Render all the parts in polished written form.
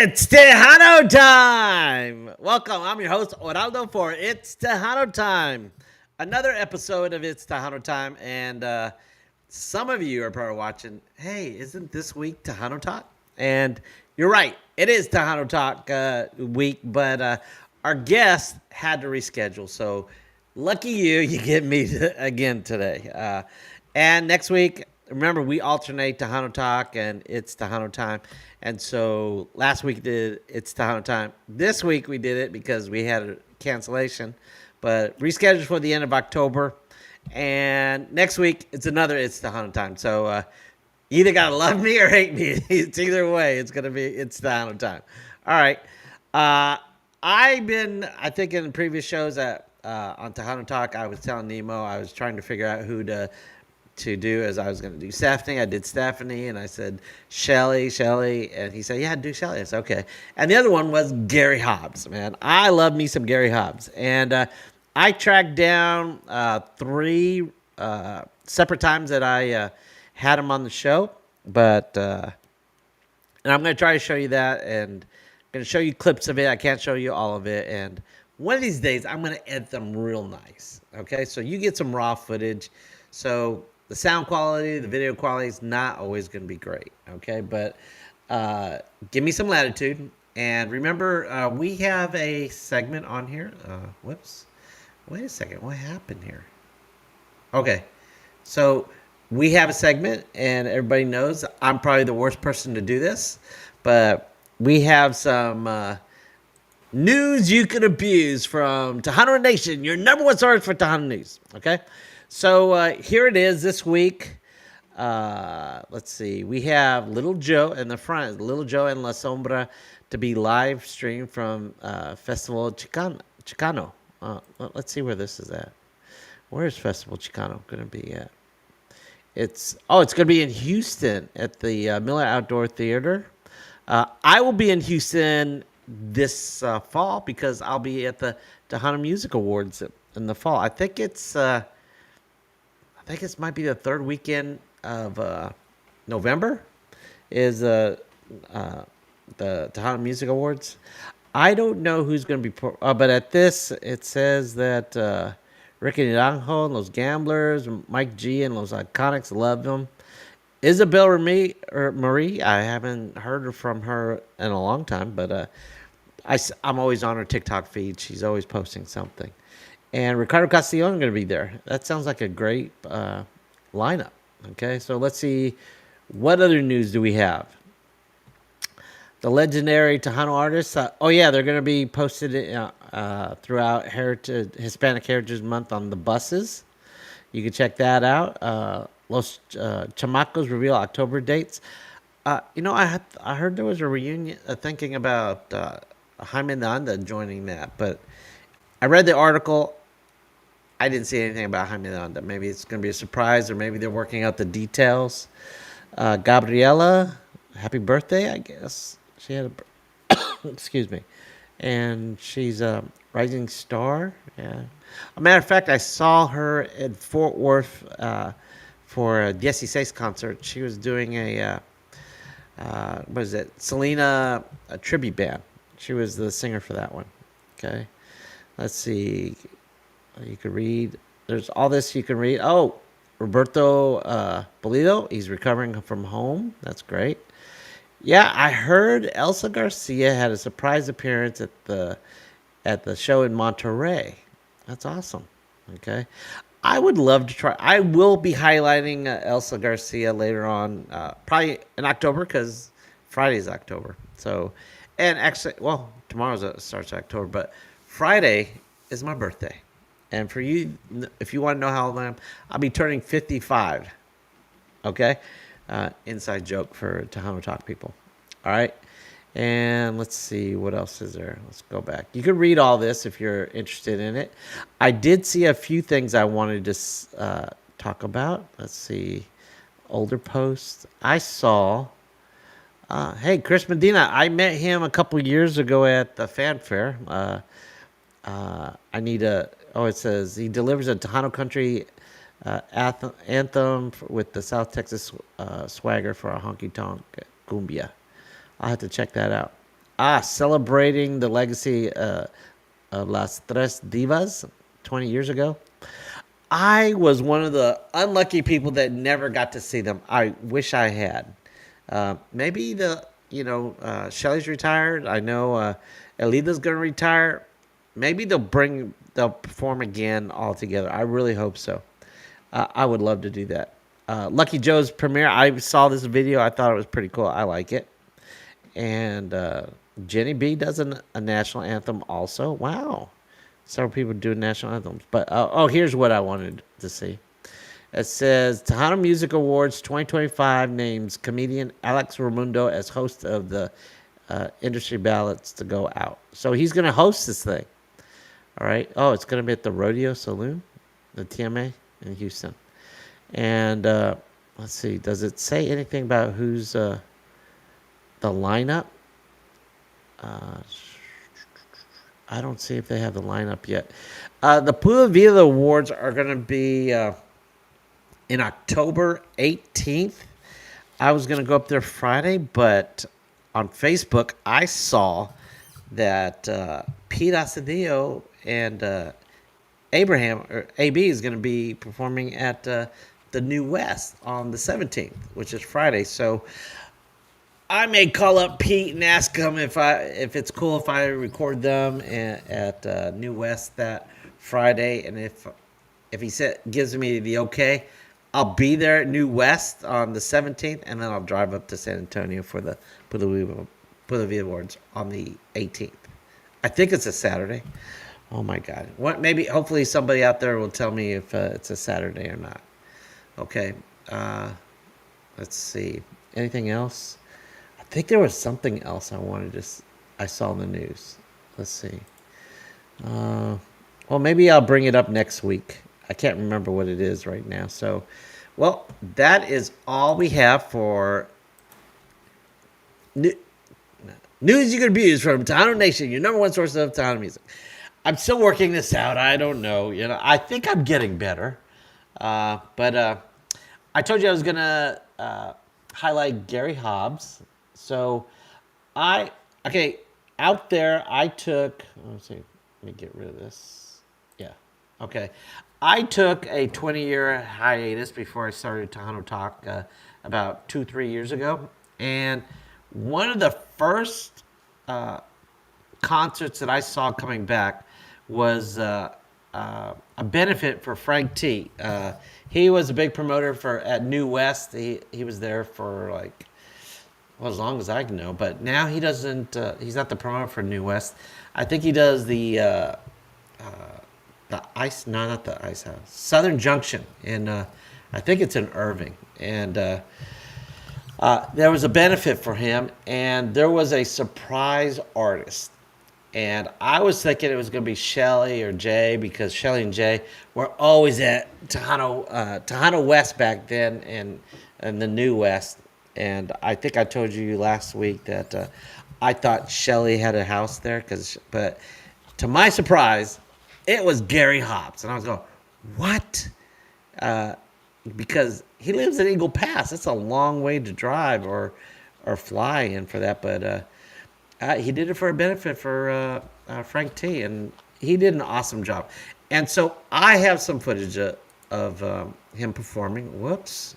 It's Tejano time! Welcome. I'm your host, Oraldo, for It's Tejano time. Another episode of It's Tejano time. And some of you are probably watching, hey, isn't this week Tejano Talk? And you're right. It is Tejano Talk week, but our guest had to reschedule. So lucky you get me again today. And next week, remember, we alternate Tejano Talk and It's Tejano time. And so last week did It's Tejano time. This week we did it because we had a cancellation, but rescheduled for the end of October. And next week it's another It's Tejano time. So you either gotta love me or hate me. It's either way. It's gonna be It's Tejano time. All right. I think in previous shows on Tejano Talk, I was telling Nemo I was trying to figure out who to do, as I was going to do Stephanie. I did Stephanie, and I said Shelly, and he said, yeah, do Shelly. I said, okay. And the other one was Gary Hobbs, man. I love me some Gary Hobbs. And I tracked down three separate times that I had him on the show, but and I'm going to try to show you that, and I'm going to show you clips of it. I can't show you all of it, and one of these days I'm going to edit them real nice, okay? So you get some raw footage. So the sound quality, the video quality is not always going to be great, okay? But give me some latitude. And remember, we have a segment on here. Whoops. Wait a second. What happened here? Okay. So we have a segment, and everybody knows I'm probably the worst person to do this. But we have some news you can abuse from Tejano Nation, your number one source for Tejano news, okay? So here it is this week. Let's see. We have Little Joe in the front. Little Joe and La Sombra to be live streamed from Festival Chicano. Let's see where this is at. Where is Festival Chicano going to be at? It's going to be in Houston at the Miller Outdoor Theater. I will be in Houston this fall because I'll be at the Tejano Music Awards in the fall. I think it might be the third weekend of November is the Tejano Music Awards. I don't know who's going to be, but at this, it says that Ricky Naranjo and Los Gamblers, Mike G and Los Iconics love them. Isabel Marie, I haven't heard from her in a long time, but I'm always on her TikTok feed. She's always posting something. And Ricardo Castellón going to be there. That sounds like a great lineup. Okay, so let's see. What other news do we have? The legendary Tejano artists. They're going to be posted throughout Hispanic Heritage Month on the buses. You can check that out. Los Chamacos reveal October dates. I heard there was a reunion, thinking about Jaime Nanda joining that, but I read the article. I didn't see anything about Jaime Nanda. Maybe it's going to be a surprise, or maybe they're working out the details. Gabriela, happy birthday, I guess. She had excuse me. And she's a rising star. Yeah. A matter of fact, I saw her in Fort Worth for a 16 concert. She was doing Selena, a tribute band. She was the singer for that one. Okay. Let's see. You can read. There's all this you can read. Oh, Roberto Pulido. He's recovering from home. That's great. Yeah, I heard Elsa Garcia had a surprise appearance at the show in Monterrey. That's awesome. Okay. I would love to try. I will be highlighting Elsa Garcia later on, probably in October, because Friday's October. So, and actually, well, tomorrow's starts October, but Friday is my birthday. And for you, if you want to know how old I am, I'll be turning 55. Okay? Inside joke for Tejano Talk people. All right? And let's see, what else is there? Let's go back. You can read all this if you're interested in it. I did see a few things I wanted to talk about. Let's see. Older posts. I saw, hey, Chris Medina. I met him a couple years ago at the fanfare. It says he delivers a Tejano country anthem with the South Texas swagger for a honky tonk cumbia. I'll have to check that out. Celebrating the legacy of Las Tres Divas 20 years ago. I was one of the unlucky people that never got to see them. I wish I had. Maybe Shelly's retired. I know Elita's going to retire. Maybe they'll perform again all together. I really hope so. I would love to do that. Lucky Joe's premiere. I saw this video. I thought it was pretty cool. I like it. And Jenny B does a national anthem also. Wow. Several people do national anthems. But, here's what I wanted to see. It says, Tejano Music Awards 2025 names comedian Alex Ramundo as host of the industry ballots to go out. So he's going to host this thing. All right. Oh, it's going to be at the Rodeo Saloon, the TMA in Houston. And let's see. Does it say anything about who's the lineup? I don't see if they have the lineup yet. The Pula Vida Awards are going to be in October 18th. I was going to go up there Friday, but on Facebook, I saw that Pete Asadillo and Abraham, or AB, is going to be performing at the New West on the 17th, which is Friday. So I may call up Pete and ask him if it's cool if I record them at New West that Friday, and if he gives me the okay, I'll be there at New West on the 17th, and then I'll drive up to San Antonio for the Pula Vida Awards on the 18th. I think it's a Saturday. Oh my God! Hopefully somebody out there will tell me if it's a Saturday or not. Okay. Let's see. Anything else? I think there was something else I saw in the news. Let's see. Well, maybe I'll bring it up next week. I can't remember what it is right now. So, well, that is all we have for news you can abuse from Tejano Nation, your number one source of Tejano music. I'm still working this out. I don't know. I think I'm getting better. But I told you I was going to highlight Gary Hobbs. So out there, I took, let's see, let me get rid of this. Yeah, okay. I took a 20-year hiatus before I started Tejano Talk about 2-3 years ago. And one of the first concerts that I saw coming back was a benefit for Frank T. He was a big promoter at New West. He was there for as long as I can know. But now he doesn't. He's not the promoter for New West. I think he does the Ice. No, not the Ice House. Southern Junction, and I think it's in Irving. And there was a benefit for him, and there was a surprise artist. And I was thinking it was going to be Shelly or Jay, because Shelly and Jay were always at Tejano West back then, and the New West. And I think I told you last week that I thought Shelly had a house there, but to my surprise, it was Gary Hobbs. And I was going, what? Because he lives in Eagle Pass. That's a long way to drive or fly in for that. But he did it for a benefit for Frank T, and he did an awesome job. And so I have some footage of him performing. Whoops.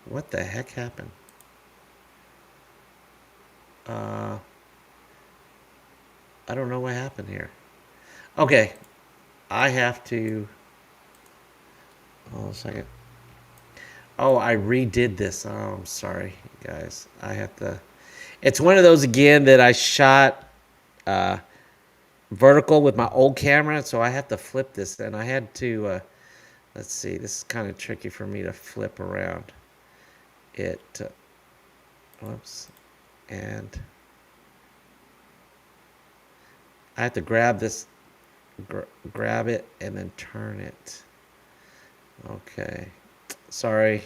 What the heck happened? I don't know what happened here. Okay. I have to... Hold on a second. Oh, I redid this. Oh, I'm sorry, guys. I have to... It's one of those, again, that I shot vertical with my old camera, so I have to flip this. And I had to... let's see. This is kind of tricky for me to flip around it. Whoops. And I have to grab this, grab it, and then turn it. Okay. Sorry.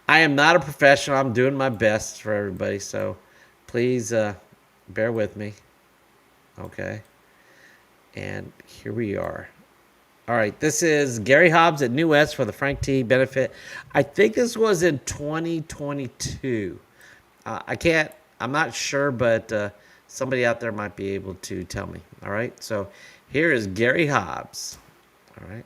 I am not a professional. I'm doing my best for everybody, so please bear with me. Okay. And here we are. All right. This is Gary Hobbs at New West for the Frank T benefit. I think this was in 2022. I'm not sure, but somebody out there might be able to tell me. All right. So here is Gary Hobbs. All right.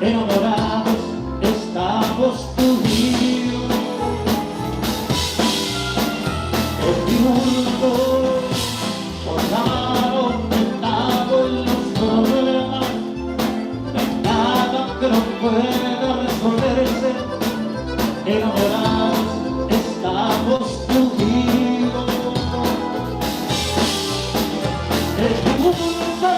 Enamorados estamos tú y yo. En mi mundo soldado tentado en los problemas, no hay nada que no pueda resolverse. Enamorados estamos tú y yo. En mi mundo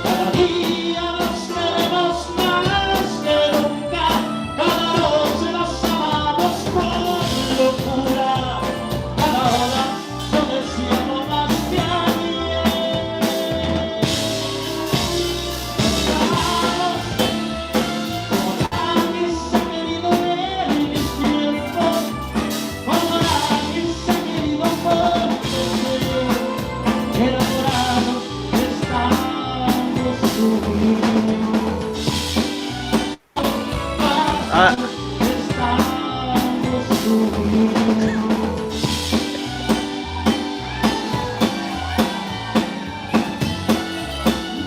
cada día nos queremos más que nunca, cada noche nos amamos con locura, cada hora yo deseo más que ayer. Nos amamos como nadie se ha querido en mis tiempos, como nadie se ha querido por enamorados estamos subidos. Estamos subidos.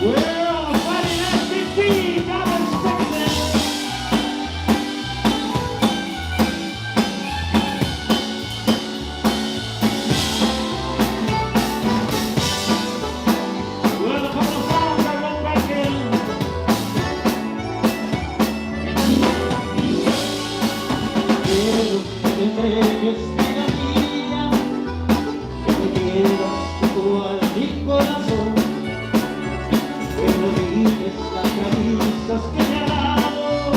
Well, fighting MVP, got us fixing. Well, a couple of songs I wrote back in. Quiero que me entregues, vida mía, que me quieras tú a mi corazón, que me olvides las caricias que me has dado,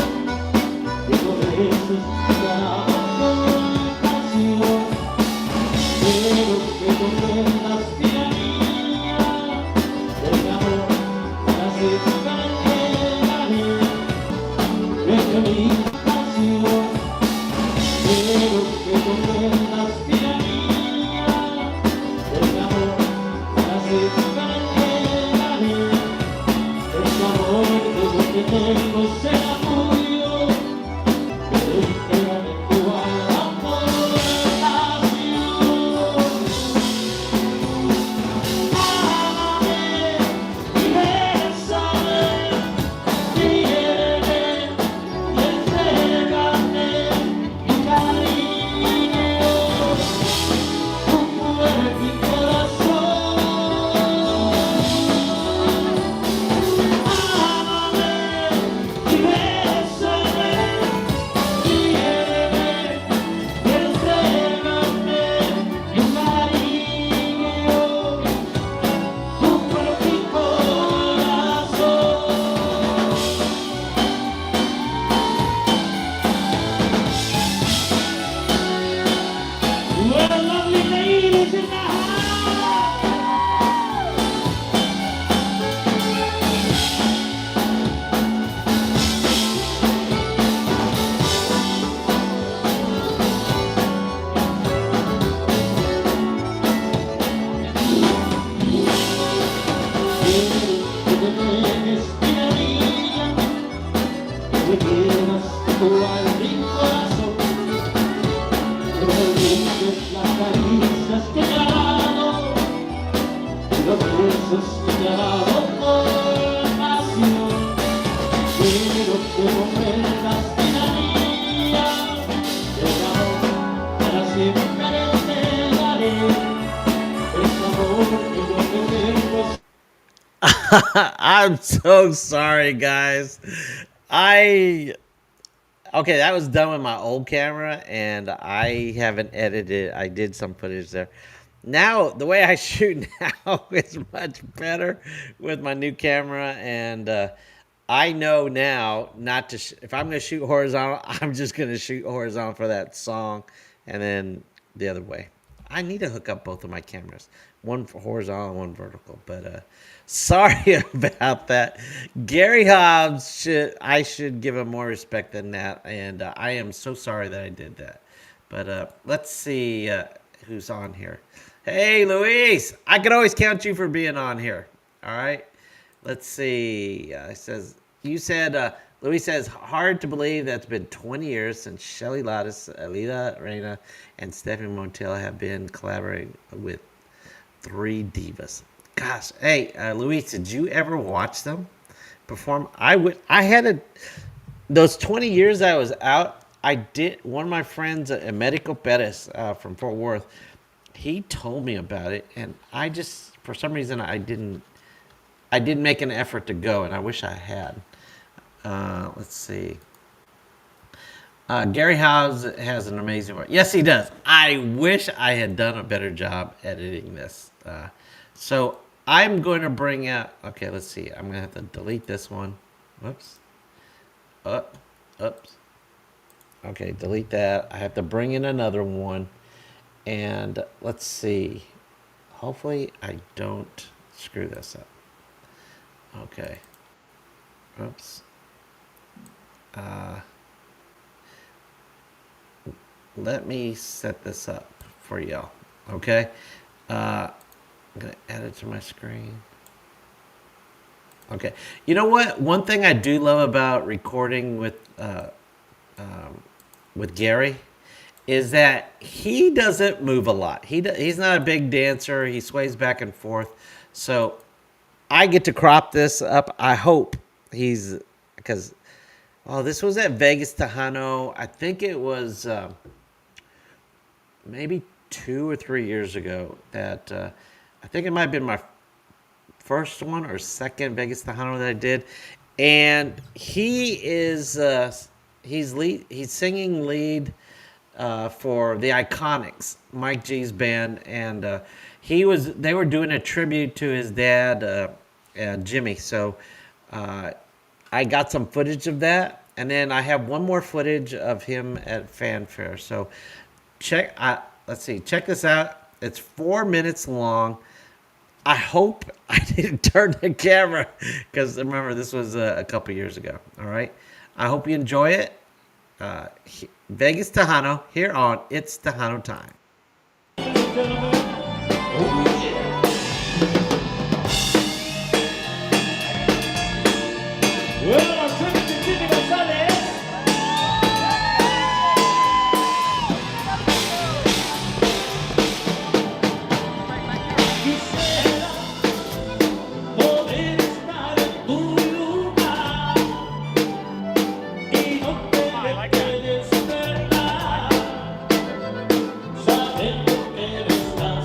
que por veces te amo con pasión. Quiero que comprendas, vida mía, que mi amor para siempre quedaré, que mi pasión. Quiero que comprendas, vida mía, que mi amor para siempre quedaré. Este amor que yo te tengo será tuyo, pero entrégame tu alma por pasión. Ámame y bésame, quiéreme y entrégame mi cariño, tu cuerpo y corazón. Ámame y bésame, quiéreme y entrégame mi cariño, tu cuerpo y corazón. Well, lovely ladies in the house. Quiero que te entregues, vida mía, que me quieras tú a mi corazón, que me olvides las caricias que me has dado, los besos que me has dado con pasión. Quiero que comprendas, vida mía, que mi amor para siempre te daré. Este amor que yo te tengo. I'm so sorry, guys. I Okay, that was done with my old camera, and I haven't edited. I did some footage there. Now the way I shoot now is much better with my new camera, and I know now not to. If I'm going to shoot horizontal, I'm just going to shoot horizontal for that song, and then the other way. I need to hook up both of my cameras, one for horizontal and one vertical. But sorry about that. Gary Hobbs I should give him more respect than that, and I am so sorry that I did that. But let's see who's on here. Hey, Luis, I could always count you for being on here. All right. Let's see. It says you said Luis says hard to believe that's been 20 years since Shelly Lattis, Alita Reina, and Stephanie Montiel have been collaborating with Three Divas. Gosh, hey Luis, did you ever watch them perform? I had a those 20 years I was out. I did. One of my friends, Medico Perez from Fort Worth, he told me about it, and I just for some reason I didn't make an effort to go, and I wish I had. Let's see. Gary Hobbs has an amazing work. Yes, he does. I wish I had done a better job editing this. So I'm going to bring out. Okay, let's see. I'm going to have to delete this one. Whoops. Oops. Okay, delete that. I have to bring in another one. And let's see. Hopefully I don't screw this up. Okay. Oops. Let me set this up for y'all. Okay. I'm gonna add it to my screen. Okay. You know what? One thing I do love about recording with Gary is that he doesn't move a lot. He's not a big dancer. He sways back and forth. So I get to crop this up. I hope because this was at Vegas Tejano. I think it was maybe 2 or 3 years ago that I think it might have been my first one or second Vegas Tejano that I did, and he is he's singing lead for the Iconics, Mike G's band, and they were doing a tribute to his dad, Jimmy. So I got some footage of that, and then I have one more footage of him at Fanfare. So let's see, check this out. It's 4 minutes long. I hope I didn't turn the camera because remember this was a couple years ago. All right, I hope you enjoy it. Vegas Tejano here on It's Tejano Time. Well, I'm trying to Jimmy Gonzalez. Quisiera poder estar en tu lugar y no tener que despertar, sabiendo que eres tan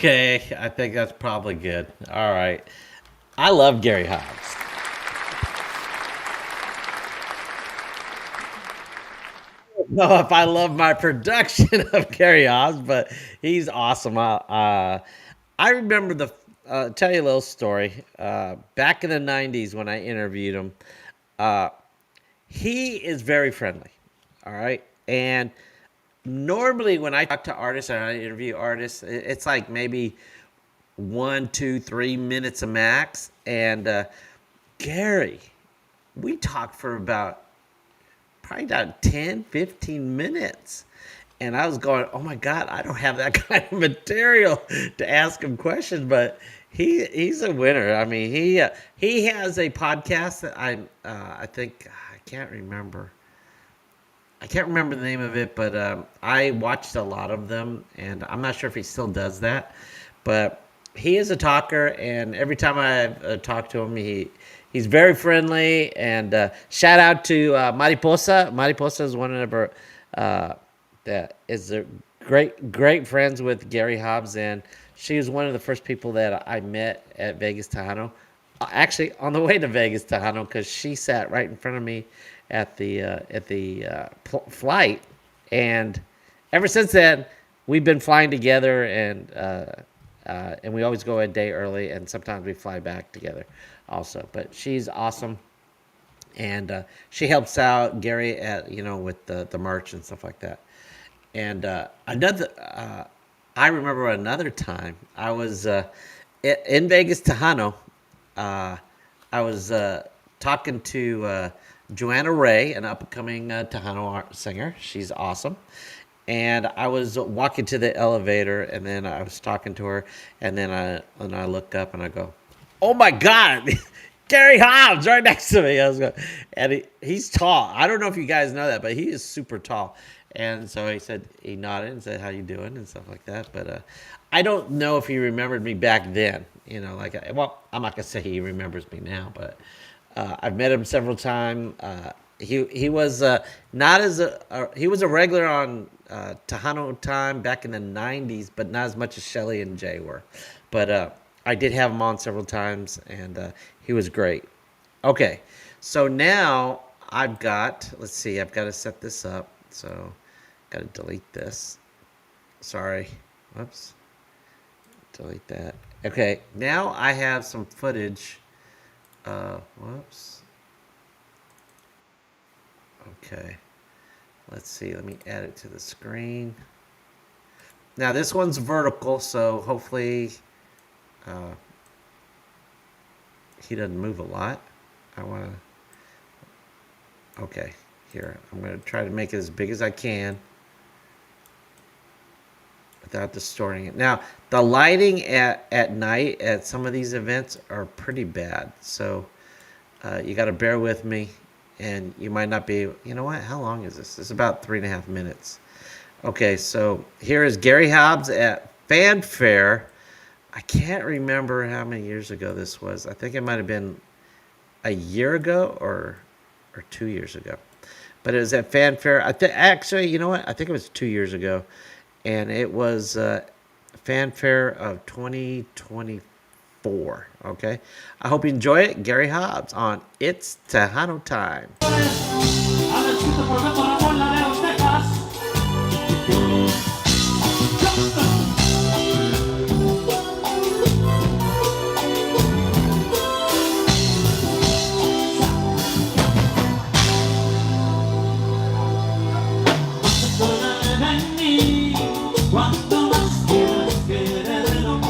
Okay, I think that's probably good. All right. I love Gary Hobbs. No, if I love my production of Gary Hobbs, but he's awesome. I remember tell you a little story. Back in the 90s when I interviewed him, uh, he is very friendly. All right. And normally when I talk to artists and I interview artists, it's like maybe 1, 2, 3 minutes a max. And Gary, we talked for about probably about 10, 15 minutes. And I was going, oh my God, I don't have that kind of material to ask him questions, but he's a winner. I mean, he has a podcast that I think I can't remember. I can't remember the name of it, but I watched a lot of them, and I'm not sure if he still does that. But he is a talker, and every time I talk to him, he's very friendly. And shout out to Mariposa. Mariposa is one of our that is a great friends with Gary Hobbs, and she was one of the first people that I met at Vegas Tejano. Actually, on the way to Vegas Tejano, because she sat right in front of me at the flight, and ever since then we've been flying together, and we always go a day early, and sometimes we fly back together also. But she's awesome, and she helps out Gary at with the merch and stuff like that. And I remember another time I was in Vegas Tejano. I was talking to Joanna Ray, an up-and-coming Tejano singer. She's awesome. And I was walking to the elevator, and then I was talking to her, and then I look up and I go, "Oh my God, Gary Hobbs right next to me!" I was going, and he's tall. I don't know if you guys know that, but he is super tall. And so he nodded and said, "How you doing?" and stuff like that. But I don't know if he remembered me back then. Well, I'm not gonna say he remembers me now, but I've met him several times. He was not as he was a regular on Tejano Time back in the '90s, but not as much as Shelly and Jay were. But I did have him on several times, and he was great. Okay, so now I've got to set this up. So got to delete this. Sorry. Whoops. Delete that. Okay, now I have some footage. Whoops. Okay. Let's see. Let me add it to the screen. Now this one's vertical, so hopefully he doesn't move a lot. I want to. Okay. Here, I'm going to try to make it as big as I can without distorting it. Now, the lighting at night at some of these events are pretty bad, so you got to bear with me, and you might not be. You know what? How long is this? It's about 3.5 minutes. Okay, so here is Gary Hobbs at Fanfare. I can't remember how many years ago this was. I think it might have been a year ago or 2 years ago. But it was at Fanfare. Actually, you know what? I think it was 2 years ago. And it was Fanfare of 2024. Okay? I hope you enjoy it. Gary Hobbs on It's Tejano Time. Cuando más quieras quererlo,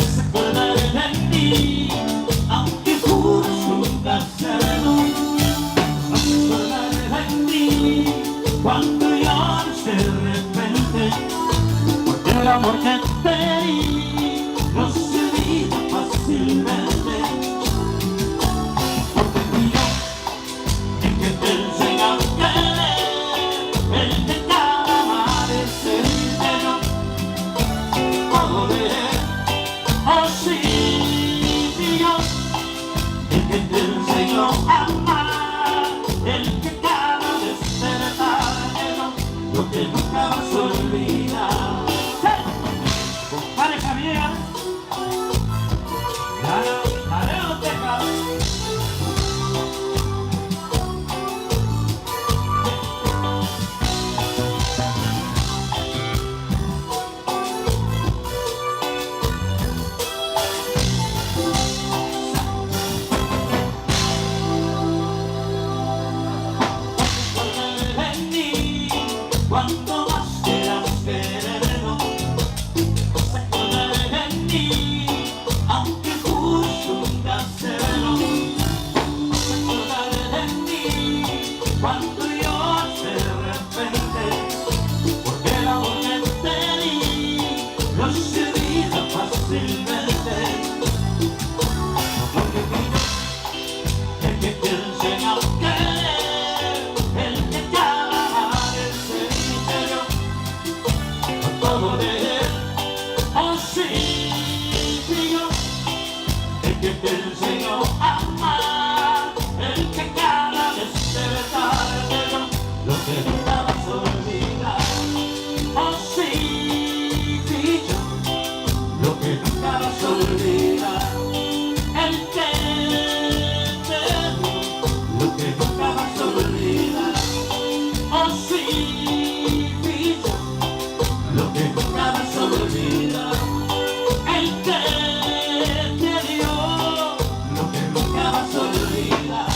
se acordaré de mí, aunque jures nunca hacerlo. Se acordaré de mí, cuando llores de repente, porque el amor que te di no se olvida fácilmente. Porque fui yo el que te enseñó a querer, el que cada amanecer oh sí, Dios, el que te enseñó a amar, el que cada despertar lo que nunca vas a olvidar. Hey, el que te enseña a querer, el que te hará ese interior, con todo de él, oh sí, tío, el que te enseñó a amar, el que cada vez te besar, lo que nunca vas a olvidar, oh sí, tío, lo que nunca vas a olvidar, el que te dio, lo que nunca vas a olvidar, oh sí, tío, lo que nunca vas a olvidar, el que te dio, lo que nunca vas a olvidar,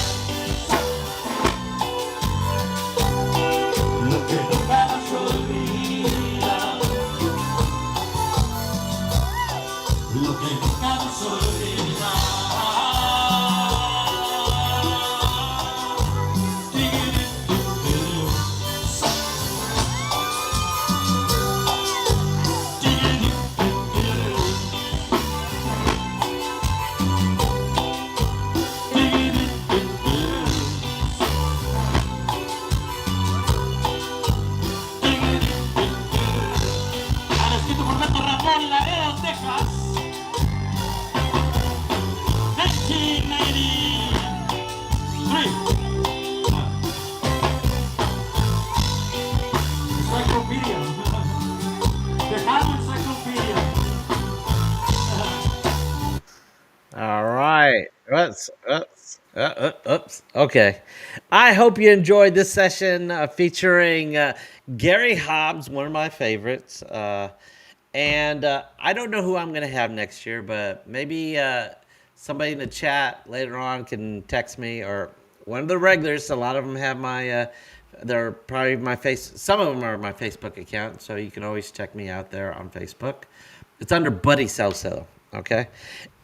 lo que nunca vas a olvidar, lo que nunca vas a olvidar. Han escrito por Beto Ramón, Laredo, Texas, 1993. Encyclopedia. Tejano Encyclopedia. All right. Oops. Okay. I hope you enjoyed this session featuring Gary Hobbs, one of my favorites. And I don't know who I'm going to have next year, but maybe somebody in the chat later on can text me, or one of the regulars. A lot of them have my, they're probably my face. Some of them are my Facebook account, so you can always check me out there on Facebook. It's under Buddy Salcedo. Okay.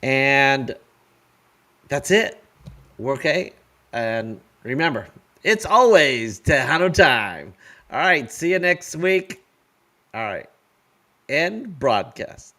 And that's it. Okay. And remember, it's always Tejano time. All right. See you next week. All right. End broadcast.